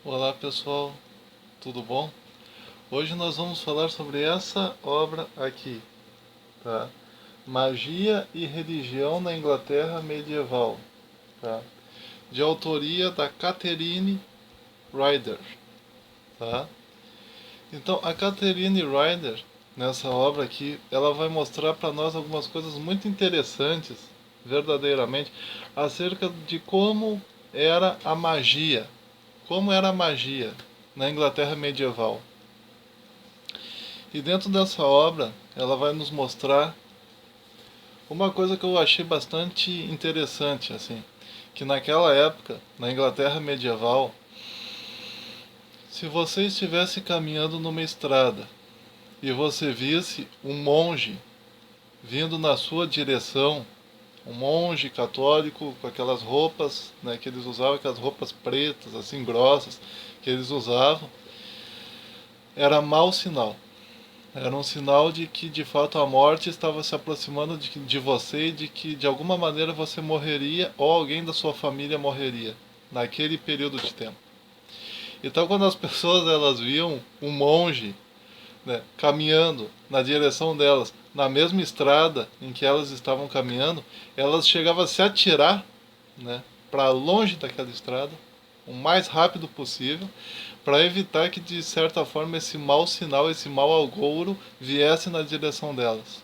Olá pessoal, tudo bom? Hoje nós vamos falar sobre essa obra aqui, tá? Magia e Religião na Inglaterra Medieval, tá? De autoria da Catherine Ryder, tá? Então a Catherine Ryder, nessa obra aqui, ela vai mostrar para nós algumas coisas muito interessantes, verdadeiramente, acerca de como era a magia na Inglaterra medieval. E dentro dessa obra, ela vai nos mostrar uma coisa que eu achei bastante interessante, assim, que naquela época, na Inglaterra medieval, se você estivesse caminhando numa estrada e você visse um monge vindo na sua direção, um monge católico com aquelas roupas, né, que eles usavam, aquelas roupas pretas, assim, grossas, que eles usavam, era mau sinal. Era um sinal de que de fato a morte estava se aproximando de você e de que de alguma maneira você morreria ou alguém da sua família morreria naquele período de tempo. Então quando as pessoas elas viam um monge, né, caminhando na direção delas, na mesma estrada em que elas estavam caminhando, elas chegavam a se atirar, né, para longe daquela estrada, o mais rápido possível, para evitar que de certa forma esse mau sinal, esse mau agouro viesse na direção delas.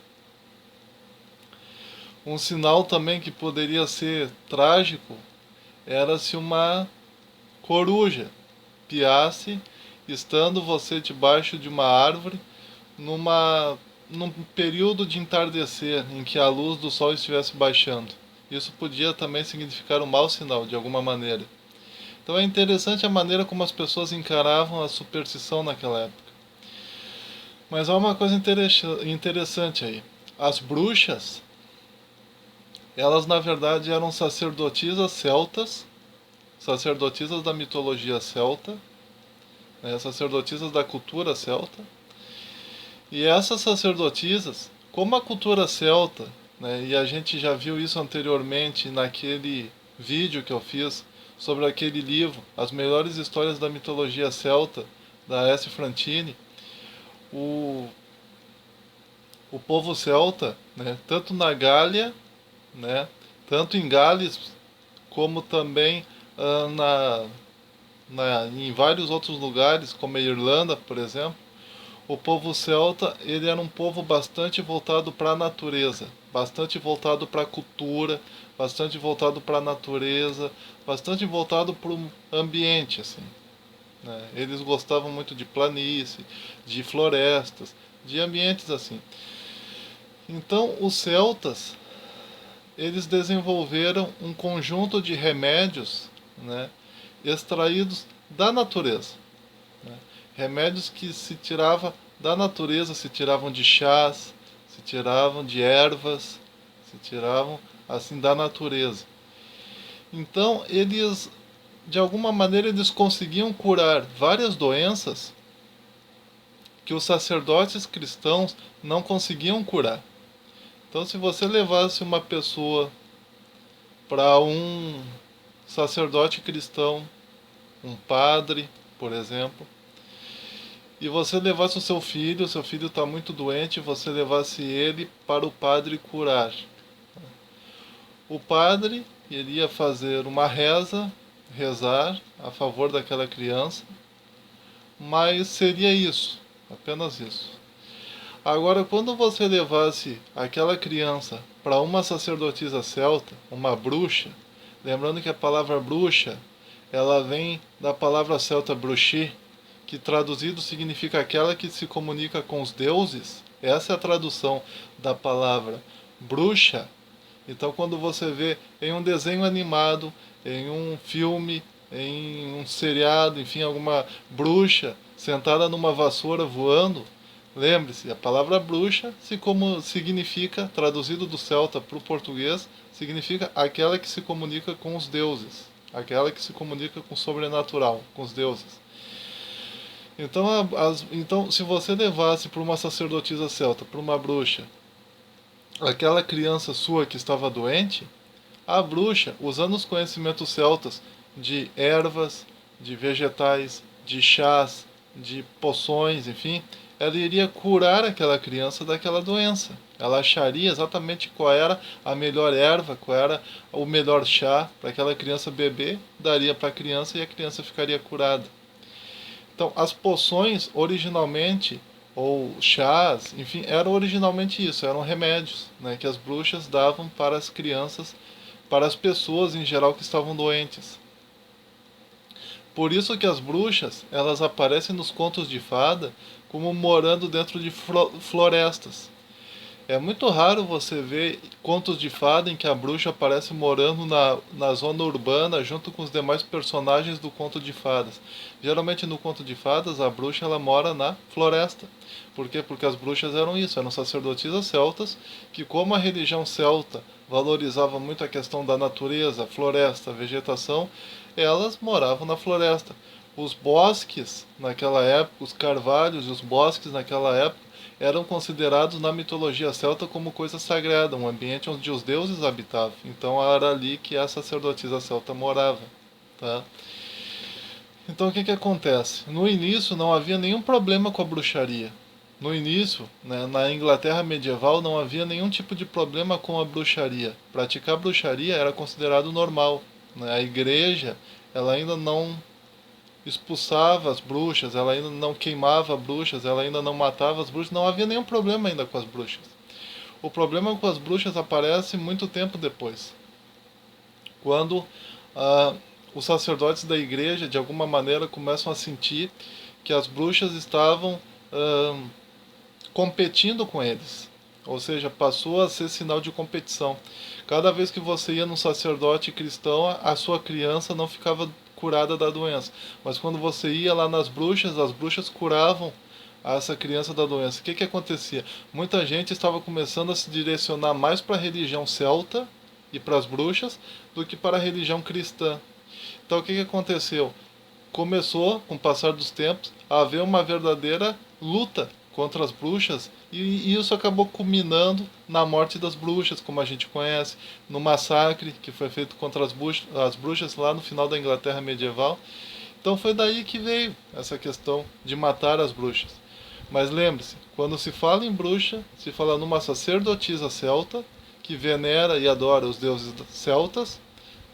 Um sinal também que poderia ser trágico era se uma coruja piasse estando você debaixo de uma árvore num período de entardecer em que a luz do sol estivesse baixando. Isso podia também significar um mau sinal de alguma maneira. Então é interessante a maneira como as pessoas encaravam a superstição naquela época. Mas há uma coisa interessante aí. As bruxas, elas na verdade eram sacerdotisas celtas, sacerdotisas da mitologia celta, né, sacerdotisas da cultura celta. E essas sacerdotisas, como a cultura celta, né, e a gente já viu isso anteriormente naquele vídeo que eu fiz sobre aquele livro, As Melhores Histórias da Mitologia Celta, da S. Frantini, o, o povo celta, né, tanto na Gália, né, tanto em Gales, como também em vários outros lugares, como a Irlanda, por exemplo, o povo celta ele era um povo bastante voltado para a natureza, bastante voltado para a cultura, bastante voltado para a natureza, bastante voltado para o ambiente, assim. Né? Eles gostavam muito de planície, de florestas, de ambientes assim. Então, os celtas eles desenvolveram um conjunto de remédios, né, extraídos da natureza. Né? Remédios que se tirava da natureza, se tiravam de chás, se tiravam de ervas, se tiravam assim da natureza. Então, eles de alguma maneira eles conseguiam curar várias doenças que os sacerdotes cristãos não conseguiam curar. Então, se você levasse uma pessoa para um sacerdote cristão, um padre, por exemplo, e você levasse o seu filho está muito doente, você levasse ele para o padre curar. O padre iria fazer uma reza, rezar a favor daquela criança, mas seria isso, apenas isso. Agora, quando você levasse aquela criança para uma sacerdotisa celta, uma bruxa, lembrando que a palavra bruxa, ela vem da palavra celta bruxi, que traduzido significa aquela que se comunica com os deuses. Essa é a tradução da palavra bruxa. Então, quando você vê em um desenho animado, em um filme, em um seriado, enfim, alguma bruxa sentada numa vassoura voando, lembre-se, a palavra bruxa significa, traduzido do celta para o português, significa aquela que se comunica com os deuses, aquela que se comunica com o sobrenatural, com os deuses. Então, se você levasse para uma sacerdotisa celta, para uma bruxa, aquela criança sua que estava doente, a bruxa, usando os conhecimentos celtas de ervas, de vegetais, de chás, de poções, enfim, ela iria curar aquela criança daquela doença. Ela acharia exatamente qual era a melhor erva, qual era o melhor chá para aquela criança beber, daria para a criança e a criança ficaria curada. Então, as poções originalmente, ou chás, enfim, eram originalmente isso, eram remédios, né, que as bruxas davam para as crianças, para as pessoas em geral que estavam doentes. Por isso que as bruxas, elas aparecem nos contos de fada como morando dentro de florestas. É muito raro você ver contos de fada em que a bruxa aparece morando na zona urbana junto com os demais personagens do conto de fadas. Geralmente no conto de fadas a bruxa ela mora na floresta. Por quê? Porque as bruxas eram isso, eram sacerdotisas celtas que, como a religião celta valorizava muito a questão da natureza, floresta, vegetação, elas moravam na floresta. Os bosques naquela época, os carvalhos e os bosques naquela época eram considerados na mitologia celta como coisa sagrada, um ambiente onde os deuses habitavam. Então era ali que a sacerdotisa celta morava. Tá? Então o que acontece? No início não havia nenhum problema com a bruxaria. No início, né, na Inglaterra medieval, não havia nenhum tipo de problema com a bruxaria. Praticar bruxaria era considerado normal. Né? A igreja ela ainda não expulsava as bruxas, ela ainda não queimava bruxas, ela ainda não matava as bruxas, não havia nenhum problema ainda com as bruxas. O problema com as bruxas aparece muito tempo depois, quando os sacerdotes da igreja, de alguma maneira, começam a sentir que as bruxas estavam competindo com eles. Ou seja, passou a ser sinal de competição. Cada vez que você ia num sacerdote cristão, a sua criança não ficava curada da doença. Mas quando você ia lá nas bruxas, as bruxas curavam essa criança da doença. O que acontecia? Muita gente estava começando a se direcionar mais para a religião celta e para as bruxas do que para a religião cristã. Então o que aconteceu? Começou, com o passar dos tempos, a haver uma verdadeira luta contra as bruxas e isso acabou culminando na morte das bruxas, como a gente conhece, no massacre que foi feito contra as bruxas lá no final da Inglaterra medieval. Então foi daí que veio essa questão de matar as bruxas. Mas lembre-se, quando se fala em bruxa, se fala numa sacerdotisa celta que venera e adora os deuses celtas,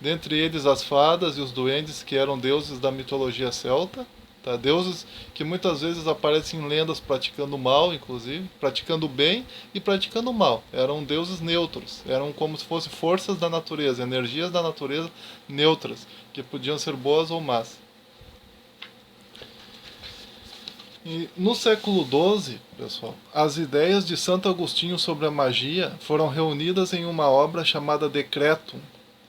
dentre eles as fadas e os duendes, que eram deuses da mitologia celta, tá? Deuses que muitas vezes aparecem em lendas praticando mal, inclusive, praticando bem e praticando mal. Eram deuses neutros, eram como se fossem forças da natureza, energias da natureza neutras, que podiam ser boas ou más. E no século XII, pessoal, as ideias de Santo Agostinho sobre a magia foram reunidas em uma obra chamada Decretum,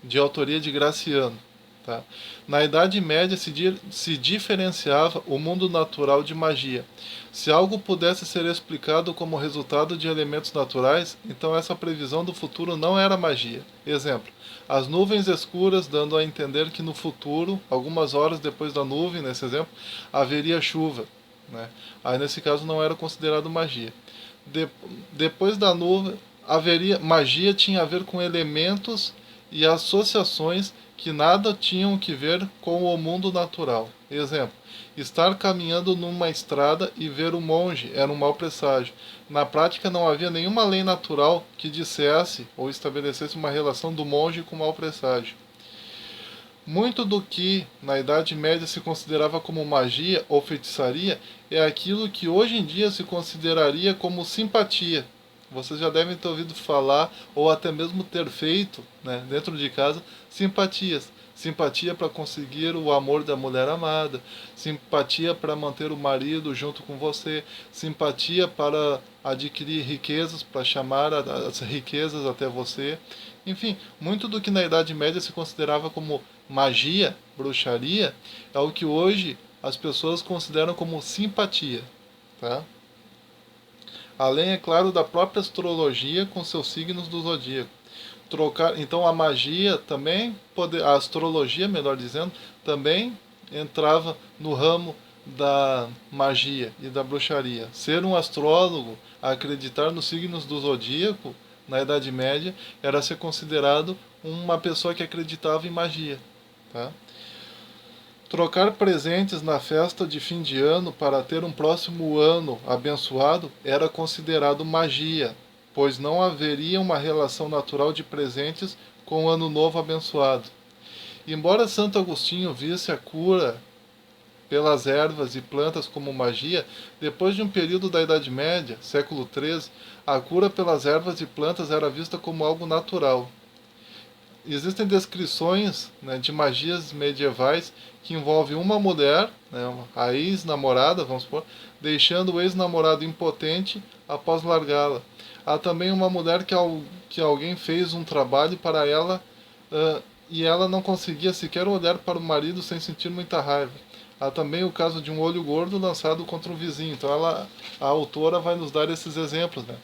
de autoria de Graciano. Tá? Na Idade Média se diferenciava o mundo natural de magia. Se algo pudesse ser explicado como resultado de elementos naturais, então essa previsão do futuro não era magia. Exemplo, as nuvens escuras dando a entender que no futuro, algumas horas depois da nuvem, nesse exemplo, haveria chuva. Né? Aí nesse caso não era considerado magia. Depois da nuvem, magia tinha a ver com elementos e associações que nada tinham que ver com o mundo natural. Exemplo, estar caminhando numa estrada e ver um monge era um mau presságio. Na prática não havia nenhuma lei natural que dissesse ou estabelecesse uma relação do monge com o mau presságio. Muito do que na Idade Média se considerava como magia ou feitiçaria é aquilo que hoje em dia se consideraria como simpatia. Vocês já devem ter ouvido falar, ou até mesmo ter feito, né, dentro de casa, simpatias. Simpatia para conseguir o amor da mulher amada, simpatia para manter o marido junto com você, simpatia para adquirir riquezas, para chamar as riquezas até você. Enfim, muito do que na Idade Média se considerava como magia, bruxaria, é o que hoje as pessoas consideram como simpatia. Tá? Além, é claro, da própria astrologia com seus signos do zodíaco. Então a magia também, a astrologia, melhor dizendo, também entrava no ramo da magia e da bruxaria. Ser um astrólogo, acreditar nos signos do zodíaco, na Idade Média, era ser considerado uma pessoa que acreditava em magia. Tá? Trocar presentes na festa de fim de ano para ter um próximo ano abençoado era considerado magia, pois não haveria uma relação natural de presentes com o ano novo abençoado. Embora Santo Agostinho visse a cura pelas ervas e plantas como magia, depois de um período da Idade Média, século XIII, a cura pelas ervas e plantas era vista como algo natural. Existem descrições, né, de magias medievais que envolvem uma mulher, né, a ex-namorada, vamos supor, deixando o ex-namorado impotente após largá-la. Há também uma mulher que alguém fez um trabalho para ela, e ela não conseguia sequer olhar para o marido sem sentir muita raiva. Há também o caso de um olho gordo lançado contra um vizinho. Então a autora vai nos dar esses exemplos, né,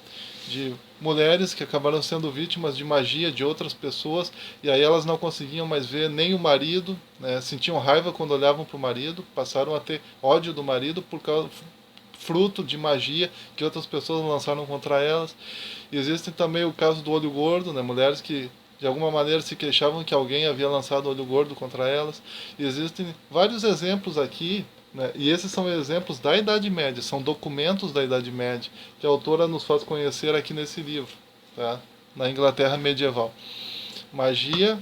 de mulheres que acabaram sendo vítimas de magia de outras pessoas, e aí elas não conseguiam mais ver nem o marido, né, sentiam raiva quando olhavam para o marido, passaram a ter ódio do marido por causa fruto de magia que outras pessoas lançaram contra elas. E existe também o caso do olho gordo, né, mulheres que de alguma maneira se queixavam que alguém havia lançado olho gordo contra elas. E existem vários exemplos aqui, né, e esses são exemplos da Idade Média, são documentos da Idade Média que a autora nos faz conhecer aqui nesse livro, tá? Na Inglaterra medieval. Magia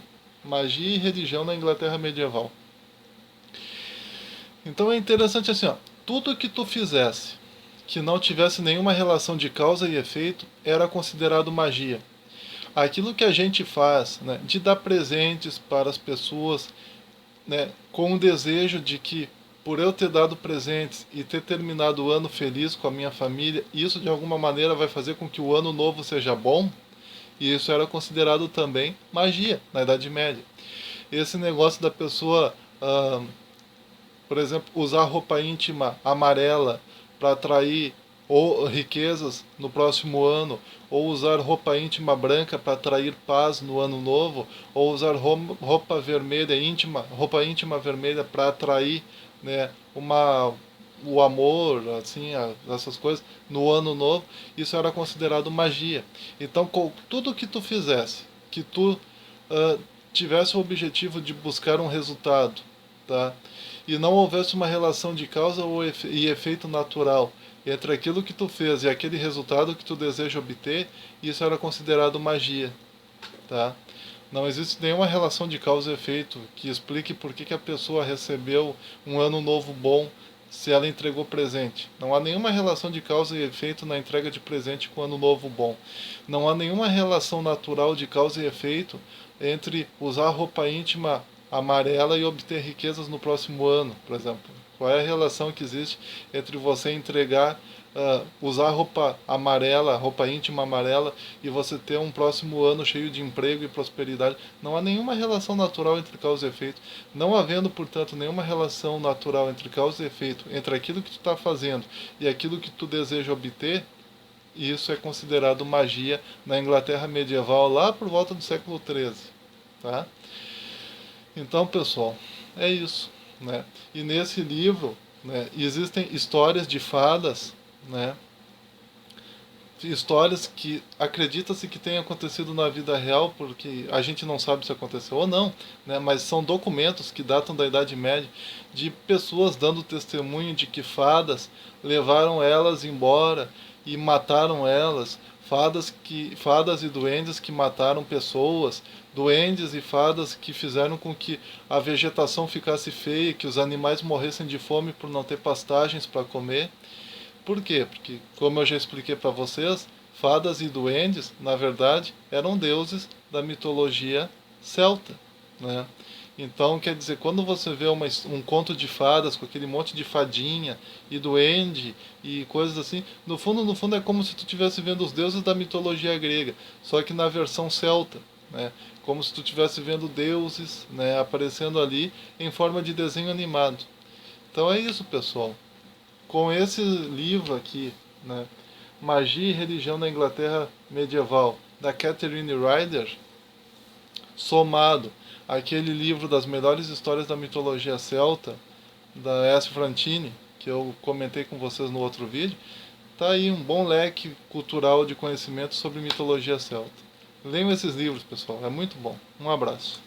e religião na Inglaterra medieval. Então é interessante assim, ó, tudo que tu fizesse que não tivesse nenhuma relação de causa e efeito era considerado magia. Aquilo que a gente faz, né, de dar presentes para as pessoas, né, com o desejo de que, por eu ter dado presentes e ter terminado o ano feliz com a minha família, isso de alguma maneira vai fazer com que o ano novo seja bom, e isso era considerado também magia na Idade Média. Esse negócio da pessoa, por exemplo, usar roupa íntima amarela para atrair ou riquezas no próximo ano, ou usar roupa íntima branca para atrair paz no ano novo, ou usar roupa vermelha íntima, roupa íntima vermelha para atrair, né, o amor, assim, essas coisas no ano novo, isso era considerado magia. Então, com tudo que tu fizesse, que tu tivesse o objetivo de buscar um resultado, tá? E não houvesse uma relação de causa e efeito natural entre aquilo que tu fez e aquele resultado que tu deseja obter, isso era considerado magia, tá? Não existe nenhuma relação de causa e efeito que explique por que a pessoa recebeu um ano novo bom se ela entregou presente. Não há nenhuma relação de causa e efeito na entrega de presente com o ano novo bom. Não há nenhuma relação natural de causa e efeito entre usar roupa íntima amarela e obter riquezas no próximo ano, por exemplo. Qual é a relação que existe entre você entregar, usar roupa amarela, roupa íntima amarela, e você ter um próximo ano cheio de emprego e prosperidade? Não há nenhuma relação natural entre causa e efeito. Não havendo, portanto, nenhuma relação natural entre causa e efeito, entre aquilo que tu está fazendo e aquilo que tu deseja obter, isso é considerado magia na Inglaterra medieval, lá por volta do século XIII. Tá? Então, pessoal, é isso, né? E nesse livro, né, existem histórias de fadas, né? Histórias que acredita-se que tenham acontecido na vida real, porque a gente não sabe se aconteceu ou não, né? Mas são documentos que datam da Idade Média de pessoas dando testemunho de que fadas levaram elas embora e mataram elas, fadas e duendes que mataram pessoas, duendes e fadas que fizeram com que a vegetação ficasse feia, que os animais morressem de fome por não ter pastagens para comer. Por quê? Porque, como eu já expliquei para vocês, fadas e duendes, na verdade, eram deuses da mitologia celta, né? Então, quer dizer, quando você vê um conto de fadas com aquele monte de fadinha e duende e coisas assim, no fundo é como se tu estivesse vendo os deuses da mitologia grega, só que na versão celta, né? Como se tu estivesse vendo deuses, né, aparecendo ali em forma de desenho animado. Então é isso, pessoal. Com esse livro aqui, né, Magia e Religião na Inglaterra Medieval, da Catherine Ryder, somado àquele livro das melhores histórias da mitologia celta, da S. Frantini, que eu comentei com vocês no outro vídeo, tá aí um bom leque cultural de conhecimento sobre mitologia celta. Leiam esses livros, pessoal, é muito bom. Um abraço.